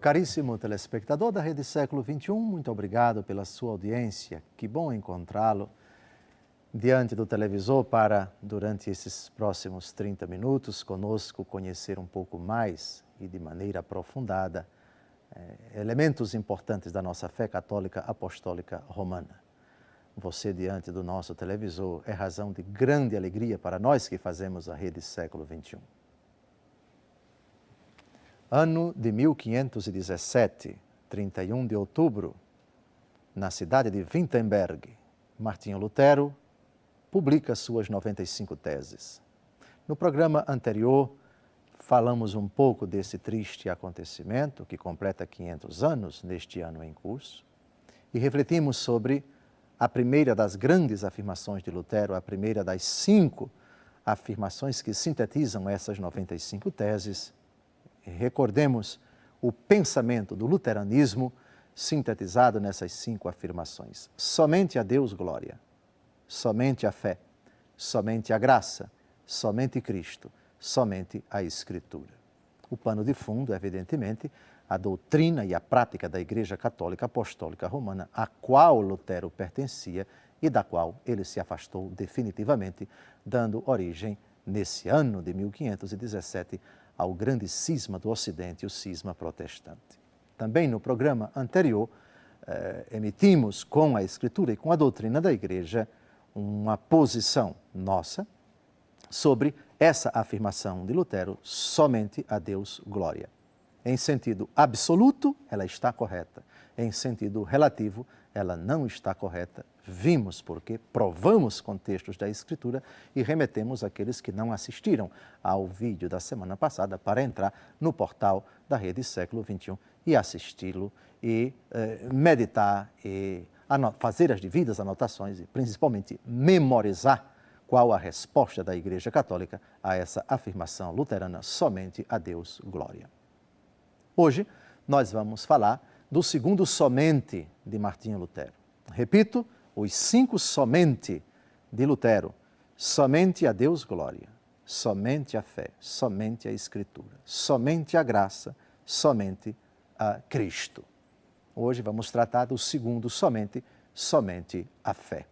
caríssimo telespectador da Rede Século XXI, muito obrigado pela sua audiência. Que bom encontrá-lo diante do televisor para, durante esses próximos 30 minutos, conosco conhecer um pouco mais e de maneira aprofundada elementos importantes da nossa fé católica apostólica romana. Você diante do nosso televisor é razão de grande alegria para nós que fazemos a Rede Século XXI. Ano de 1517, 31 de outubro, na cidade de Wittenberg, Martinho Lutero publica suas 95 teses. No programa anterior, falamos um pouco desse triste acontecimento que completa 500 anos neste ano em curso e refletimos sobre a primeira das grandes afirmações de Lutero, a primeira das 5 afirmações que sintetizam essas 95 teses. Recordemos o pensamento do luteranismo sintetizado nessas 5 afirmações. Somente a Deus glória, somente a fé, somente a graça, somente Cristo, somente a Escritura. O pano de fundo, evidentemente, a doutrina e a prática da Igreja Católica Apostólica Romana, a qual Lutero pertencia e da qual ele se afastou definitivamente, dando origem, nesse ano de 1517, ao grande cisma do Ocidente, o cisma protestante. Também no programa anterior, emitimos com a Escritura e com a doutrina da Igreja uma posição nossa sobre essa afirmação de Lutero, somente a Deus glória. Em sentido absoluto, ela está correta. Em sentido relativo, ela não está correta. Vimos porque provamos com textos da Escritura e remetemos aqueles que não assistiram ao vídeo da semana passada para entrar no portal da Rede Século XXI e assisti-lo e meditar e fazer as devidas anotações e principalmente memorizar qual a resposta da Igreja Católica a essa afirmação luterana, somente a Deus glória. Hoje nós vamos falar do segundo somente de Martinho Lutero. Repito, os 5 somente de Lutero: somente a Deus glória, somente a fé, somente a Escritura, somente a graça, somente a Cristo. Hoje vamos tratar do segundo somente, somente a fé.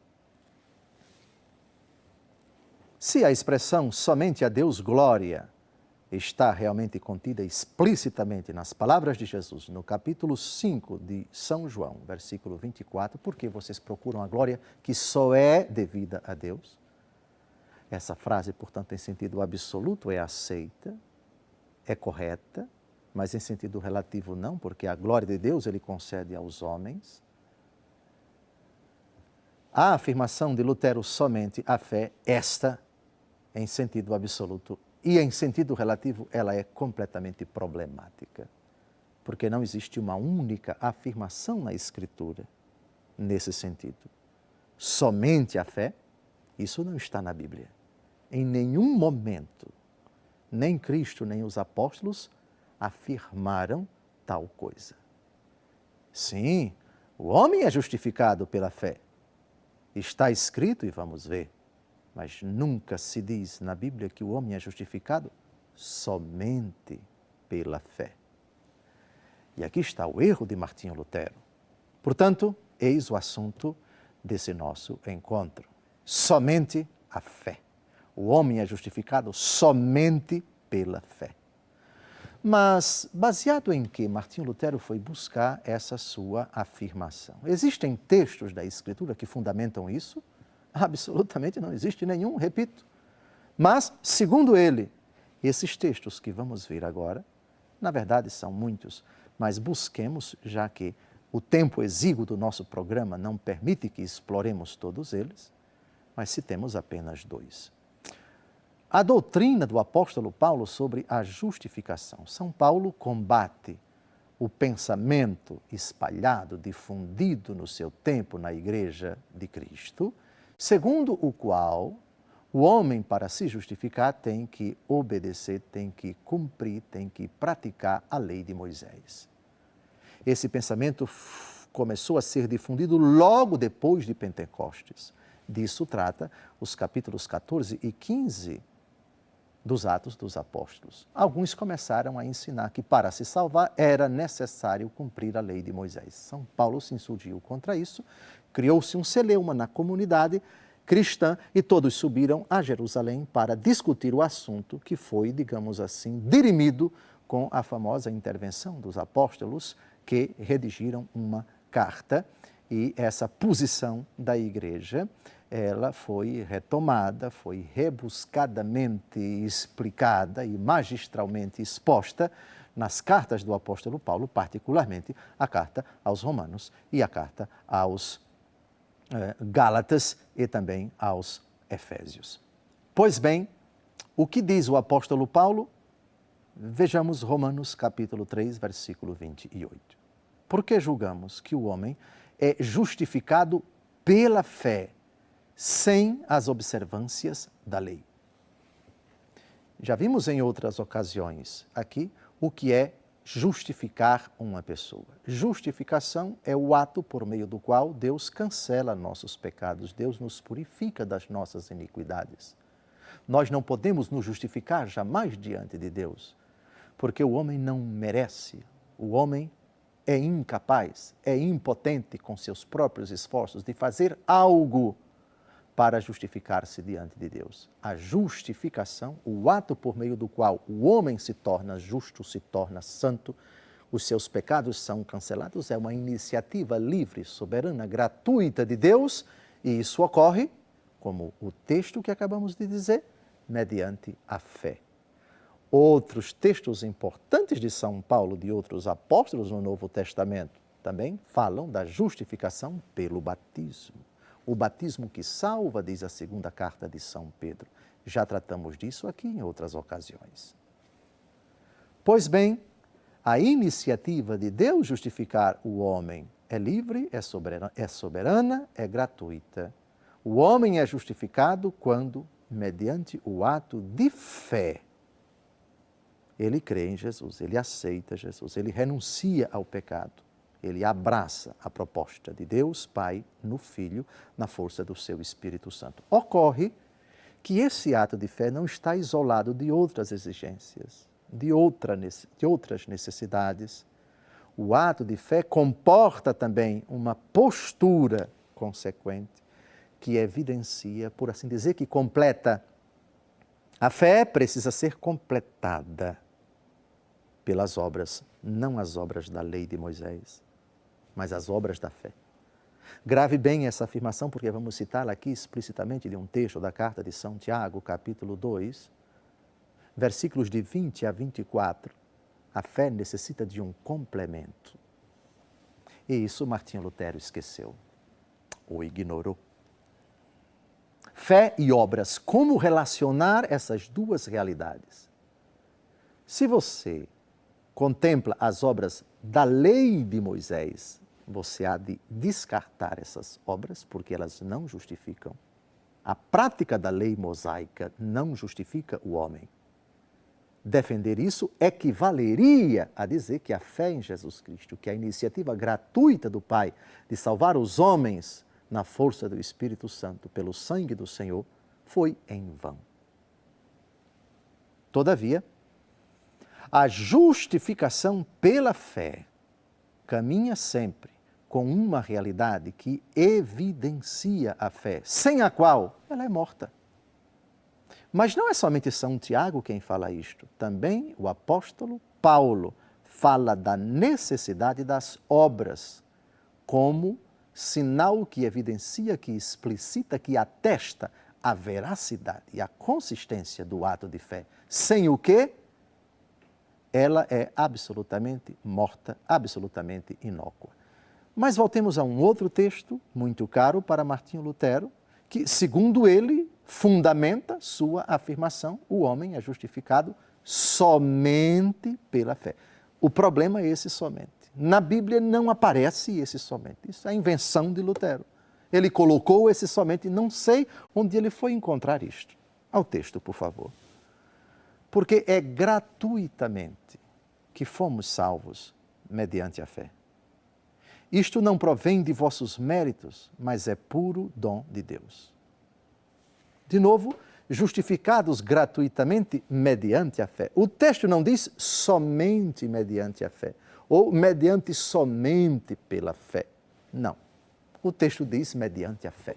Se a expressão somente a Deus glória está realmente contida explicitamente nas palavras de Jesus, no capítulo 5 de São João, versículo 24, porque vocês procuram a glória que só é devida a Deus. Essa frase, portanto, em sentido absoluto é aceita, é correta, mas em sentido relativo não, porque a glória de Deus ele concede aos homens. A afirmação de Lutero somente a fé, esta, em sentido absoluto, e em sentido relativo, ela é completamente problemática, porque não existe uma única afirmação na Escritura nesse sentido. Somente a fé, isso não está na Bíblia. Em nenhum momento, nem Cristo, nem os apóstolos afirmaram tal coisa. Sim, o homem é justificado pela fé. Está escrito, e vamos ver, mas nunca se diz na Bíblia que o homem é justificado somente pela fé. E aqui está o erro de Martinho Lutero. Portanto, eis o assunto desse nosso encontro. Somente a fé. O homem é justificado somente pela fé. Mas baseado em que Martinho Lutero foi buscar essa sua afirmação? Existem textos da Escritura que fundamentam isso? Absolutamente não existe nenhum, repito. Mas, segundo ele, esses textos que vamos ver agora, na verdade são muitos, mas busquemos, já que o tempo exíguo do nosso programa não permite que exploremos todos eles, mas citemos apenas 2. A doutrina do apóstolo Paulo sobre a justificação. São Paulo combate o pensamento espalhado, difundido no seu tempo na Igreja de Cristo, segundo o qual o homem, para se justificar, tem que obedecer, tem que cumprir, tem que praticar a lei de Moisés. Esse pensamento começou a ser difundido logo depois de Pentecostes. Disso trata os capítulos 14 e 15 dos Atos dos Apóstolos. Alguns começaram a ensinar que para se salvar era necessário cumprir a lei de Moisés. São Paulo se insurgiu contra isso, criou-se um celeuma na comunidade cristã e todos subiram a Jerusalém para discutir o assunto que foi, digamos assim, dirimido com a famosa intervenção dos apóstolos que redigiram uma carta e essa posição da igreja ela foi retomada, foi rebuscadamente explicada e magistralmente exposta nas cartas do apóstolo Paulo, particularmente a carta aos Romanos e a carta aos Gálatas e também aos Efésios. Pois bem, o que diz o apóstolo Paulo? Vejamos Romanos capítulo 3, versículo 28. Porque julgamos que o homem é justificado pela fé, sem as observâncias da lei. Já vimos em outras ocasiões aqui o que é justificar uma pessoa. Justificação é o ato por meio do qual Deus cancela nossos pecados, Deus nos purifica das nossas iniquidades. Nós não podemos nos justificar jamais diante de Deus, porque o homem não merece, o homem é incapaz, é impotente com seus próprios esforços de fazer algo para justificar-se diante de Deus. A justificação, o ato por meio do qual o homem se torna justo, se torna santo, os seus pecados são cancelados, é uma iniciativa livre, soberana, gratuita de Deus, e isso ocorre, como o texto que acabamos de dizer, mediante a fé. Outros textos importantes de São Paulo, de outros apóstolos no Novo Testamento, também falam da justificação pelo batismo. O batismo que salva, diz a segunda carta de São Pedro. Já tratamos disso aqui em outras ocasiões. Pois bem, a iniciativa de Deus justificar o homem é livre, é soberana, é gratuita. O homem é justificado quando, mediante o ato de fé, ele crê em Jesus, ele aceita Jesus, ele renuncia ao pecado. Ele abraça a proposta de Deus Pai no Filho, na força do seu Espírito Santo. Ocorre que esse ato de fé não está isolado de outras exigências, de outras necessidades. O ato de fé comporta também uma postura consequente que evidencia, por assim dizer, que completa. A fé precisa ser completada pelas obras, não as obras da lei de Moisés, mas as obras da fé. Grave bem essa afirmação, porque vamos citá-la aqui explicitamente de um texto da carta de São Tiago, capítulo 2, versículos de 20 a 24. A fé necessita de um complemento. E isso Martinho Lutero esqueceu, ou ignorou. Fé e obras, como relacionar essas duas realidades? Se você contempla as obras da lei de Moisés, você há de descartar essas obras, porque elas não justificam. A prática da lei mosaica não justifica o homem. Defender isso equivaleria a dizer que a fé em Jesus Cristo, que a iniciativa gratuita do Pai de salvar os homens na força do Espírito Santo, pelo sangue do Senhor, foi em vão. Todavia, a justificação pela fé caminha sempre com uma realidade que evidencia a fé, sem a qual ela é morta. Mas não é somente São Tiago quem fala isto, também o apóstolo Paulo fala da necessidade das obras como sinal que evidencia, que explicita, que atesta a veracidade e a consistência do ato de fé, sem o que ela é absolutamente morta, absolutamente inócua. Mas voltemos a um outro texto, muito caro para Martinho Lutero, que, segundo ele, fundamenta sua afirmação: o homem é justificado somente pela fé. O problema é esse somente. Na Bíblia não aparece esse somente. Isso é a invenção de Lutero. Ele colocou esse somente, não sei onde ele foi encontrar isto. Ao texto, por favor. Porque é gratuitamente que fomos salvos mediante a fé. Isto não provém de vossos méritos, mas é puro dom de Deus. De novo, justificados gratuitamente mediante a fé. O texto não diz somente mediante a fé, ou mediante somente pela fé. Não. O texto diz mediante a fé.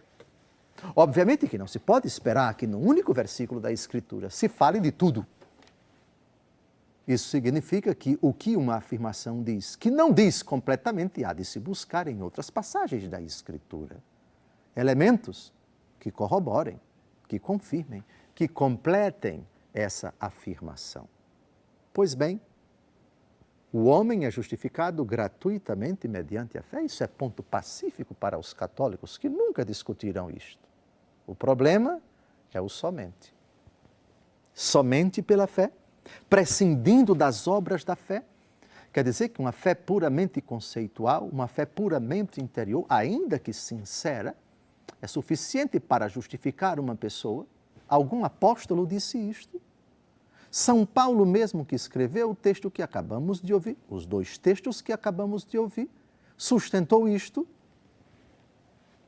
Obviamente que não se pode esperar que no único versículo da Escritura se fale de tudo. Isso significa que o que uma afirmação diz, que não diz completamente, há de se buscar em outras passagens da Escritura. Elementos que corroborem, que confirmem, que completem essa afirmação. Pois bem, o homem é justificado gratuitamente mediante a fé. Isso é ponto pacífico para os católicos, que nunca discutirão isto. O problema é o somente. Somente pela fé, prescindindo das obras da fé. Quer dizer que uma fé puramente conceitual, uma fé puramente interior, ainda que sincera, é suficiente para justificar uma pessoa. Algum apóstolo disse isto. São Paulo mesmo, que escreveu o texto que acabamos de ouvir, os dois textos que acabamos de ouvir, sustentou isto?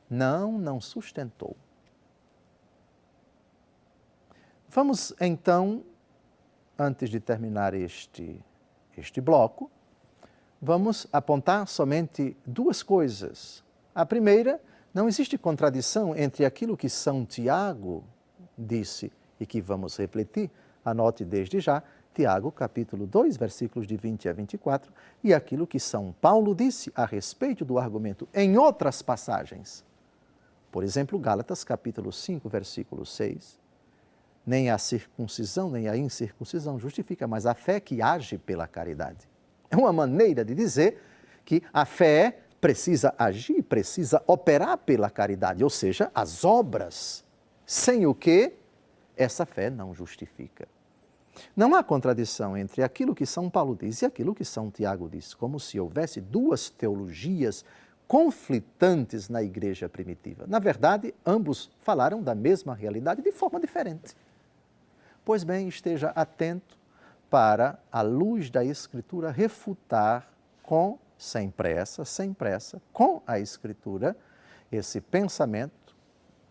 Não sustentou. Vamos então, antes de terminar este bloco, vamos apontar somente duas coisas. A primeira, não existe contradição entre aquilo que São Tiago disse e que vamos refletir. Anote desde já, Tiago, capítulo 2, versículos de 20 a 24, e aquilo que São Paulo disse a respeito do argumento em outras passagens. Por exemplo, Gálatas, capítulo 5, versículo 6. Nem a circuncisão, nem a incircuncisão justifica, mas a fé que age pela caridade. É uma maneira de dizer que a fé precisa agir, precisa operar pela caridade, ou seja, as obras, sem o que essa fé não justifica. Não há contradição entre aquilo que São Paulo diz e aquilo que São Tiago diz, como se houvesse duas teologias conflitantes na igreja primitiva. Na verdade, ambos falaram da mesma realidade de forma diferente. Pois bem, esteja atento para, à luz da Escritura, refutar sem pressa, com a Escritura, esse pensamento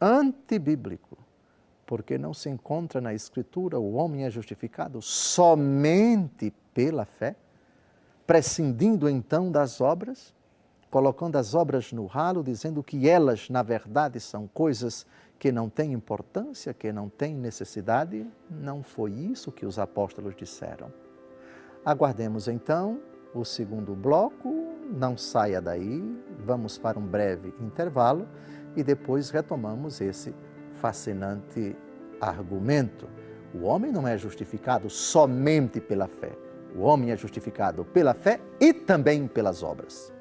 antibíblico, porque não se encontra na Escritura o homem é justificado somente pela fé, prescindindo então das obras, colocando as obras no ralo, dizendo que elas, na verdade, são coisas que não têm importância, que não têm necessidade. Não foi isso que os apóstolos disseram. Aguardemos então o segundo bloco, não saia daí, vamos para um breve intervalo e depois retomamos esse fascinante argumento. O homem não é justificado somente pela fé, o homem é justificado pela fé e também pelas obras.